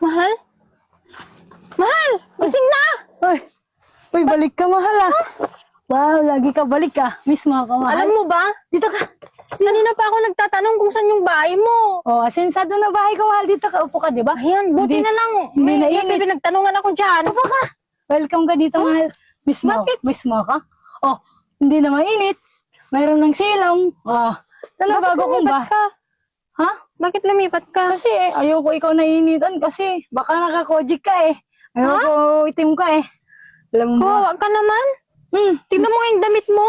Mahal? Mahal! Gising na! Uy, balik ka, mahal ah. Wow, lagi ka balik ah. Miss mo ako, mahal. Alam mo ba? Dito ka. Kanina pa ako nagtatanong kung saan yung bahay mo. Oh, asensado na bahay ko, mahal. Dito ka, upo ka, di ba? Ayan, buti Hindi- na lang. hindi May nainit. pinagtanungan ako dyan. Upo ka. Welcome ka dito, mahal. Miss mo. Bakit? Miss mo ka? Oh, hindi na mainit. Mayroon ng silong. Oh, bago kong lumipat ba? ka? Ha? Bakit lumipat ka? Kasi ayoko ikaw nainitan kasi baka nakakojik ka eh. Ayoko itim ka eh. Alam mo ba? Wag ka naman. Hmm. Tingnan mo nga yung damit mo.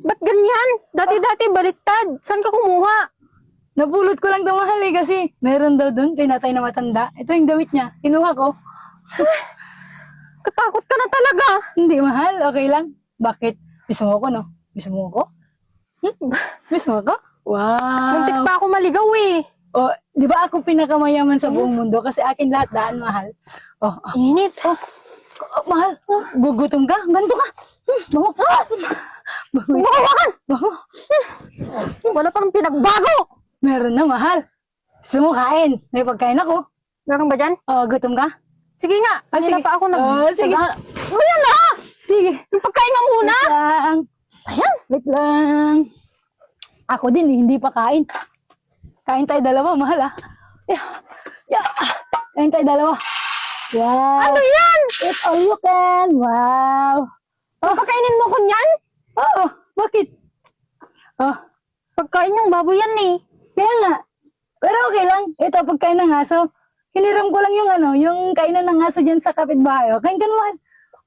Ba't ganyan? Dati-dati baliktad. Saan ka kumuha? Napulot ko lang daw, mahal eh, kasi meron daw doon pinatay na matanda. Ito yung damit niya. Kinuha ko. Katakot ka na talaga. Hindi, mahal. Okay lang. Bakit? Miss mo ako, no? Miss mo ako? Miss mo ako? Muntik Wow. pa ako maligaw eh. Oh, di ba ako pinakamayaman sa buong mundo kasi akin lahat daan, mahal. Oh, Init. mahal. Gugutom ka? Ganto ka. Bango. Buhawakan! Bango. Wala pang pinagbago. Meron na, mahal. Gusto mo kain? May pagkain ako. Meron ba dyan? Oh, gutom ka? Sige nga. Kanina sige. pa ako Sige. Ayan na! Sige. Yung pagkain nga muna. Wait lang. Ayan. Wait lang. Ako din, hindi pa kain. Kain tayo dalawa, mahal ah. Yeah. Kain tayo dalawa. Wow. Ano yan? Eat all you can. Wow. Pagkainin mo ko niyan? Oo, bakit? Oh, Pagkain ng baboy yan eh. kaya nga. Pero okay lang. Ito, pagkain ng aso. Hiniram ko lang yung kainan ng aso dyan sa kapitbahay. Oh, kain ka naman.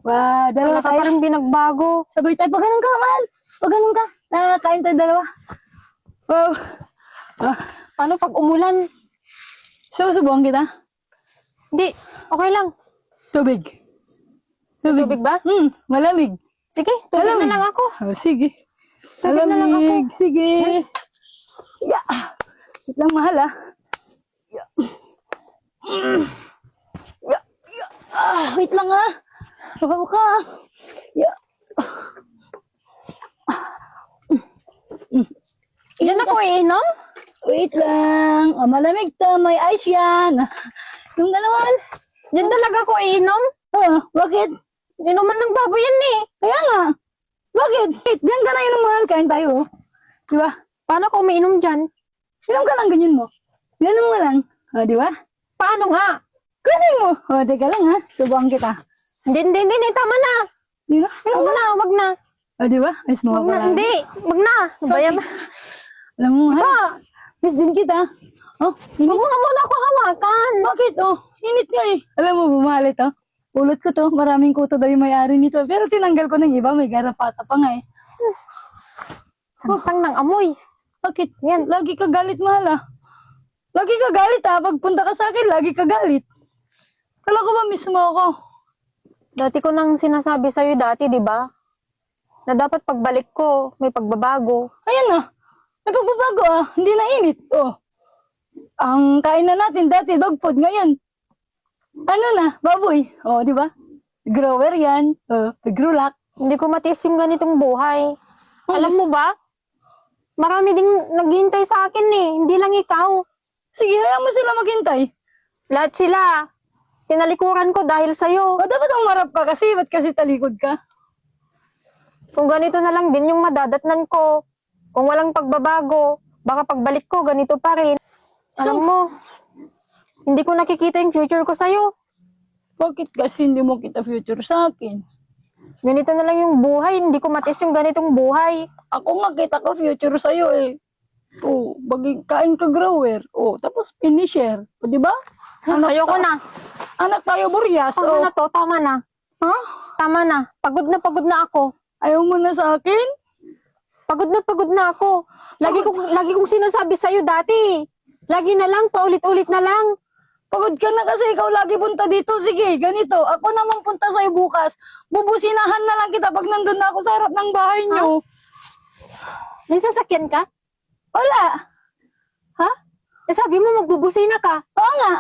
Wow, dalawa Wala ka tayo. parang binagbago. Sabay tayo. Pag ganun ka, mahal. Pag ganun ka. Kain tayo dalawa. Wow. Ah, Paano pag umulan? susubukan kita. Hindi. Okay lang. Tubig. Tubig ba? Malamig. Sige, tubig Malamig. na lang ako. Oh, sige. Tubig na lang ako. Sige. Yeah. Wait lang, mahal ah. Yeah. Yeah. Yeah. Wait lang ah. Babaw ka. Yeah. Diyan ako iinom? Wait lang. Oh, malamig to. May ice yan. Yung naman. Diyan talaga ako iinom? Oh, bakit? Inuman ng baboy yan eh. Kaya nga. Bakit? Wait, diyan ka na yun, mahal. Kain tayo. Oh. Di ba? Paano ako umiinom dyan? Inom ka lang, ganyan mo. Ganun mo lang. O, di ba? Paano nga? Ganun mo. O, teka lang ha. Subukan kita. Hindi. Tama na. Di ba? Inom Wag ka. na, wag na. O, di ba? Miss mo Wag ako na, lang. hindi. Wag na. Bayam. Alam mo, ha? Pa, Miss din kita. Oh, wag init. mo nga muna ako hawakan. Bakit? Oh, init nga eh. Alam mo, bumali to. Pulot ko to. Maraming kuto daw yung may-ari nito. Pero tinanggal ko ng iba. May garapata pa nga eh. Sangsang ng amoy. Bakit? Yan. Lagi ka galit, mahal ah. Lagi ka galit ah. Pagpunta ka sa akin, lagi ka galit. Kala ko ba miss mo ako? Dati ko nang sinasabi sa'yo dati, di ba? Na dapat pagbalik ko, may pagbabago. Ayan ah. May pagbabago ah. Hindi na init. Oh. Ang kain na natin dati, dog food. Ngayon, ano na, baboy. Oh, di ba? Grower yan. Oh, grulak. Hindi ko matiis yung ganitong buhay. Alam mo ba? Marami ding naghihintay sa akin eh. Hindi lang ikaw. Sige, hayaan mo sila maghintay. Lahat sila. Tinalikuran ko dahil sa'yo. O, dapat ang marap ka kasi. Ba't kasi talikod ka? Kung ganito na lang din yung madadatnan ko. Kung walang pagbabago, baka pagbalik ko, ganito pa rin. Alam mo, hindi ko nakikita yung future ko sa'yo. Bakit kasi hindi mo kita future sa akin? Ganito na lang yung buhay. Hindi ko matiis yung ganitong buhay. Ako nga kita ko future sa'yo eh. Oh, bagay kain ka grower. Oh, tapos finisher. O, di ba? Ayoko na. Anak tayo Boreas. Tama Oh. na to, tama na. Ha? Tama na. Pagod na ako. Ayaw mo na sa akin? Pagod na ako. Lagi kong sinasabi sa'yo dati. Lagi na lang, paulit-ulit na lang. Pagod ka na kasi ikaw lagi punta dito. Sige, ganito. Ako naman punta sa'yo bukas. Bubusinahan na lang kita pag nandun na ako sa harap ng bahay niyo. May sasakyan ka? Wala. Ha? Eh sabi mo magbubusina ka. Oo nga.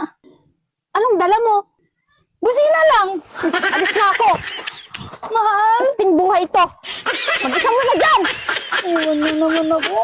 Anong dala mo? Busina lang. Alis na ako. Mahal. Kasting buhay ito. Mag-isa mo na dyan. Iwan mo naman ako.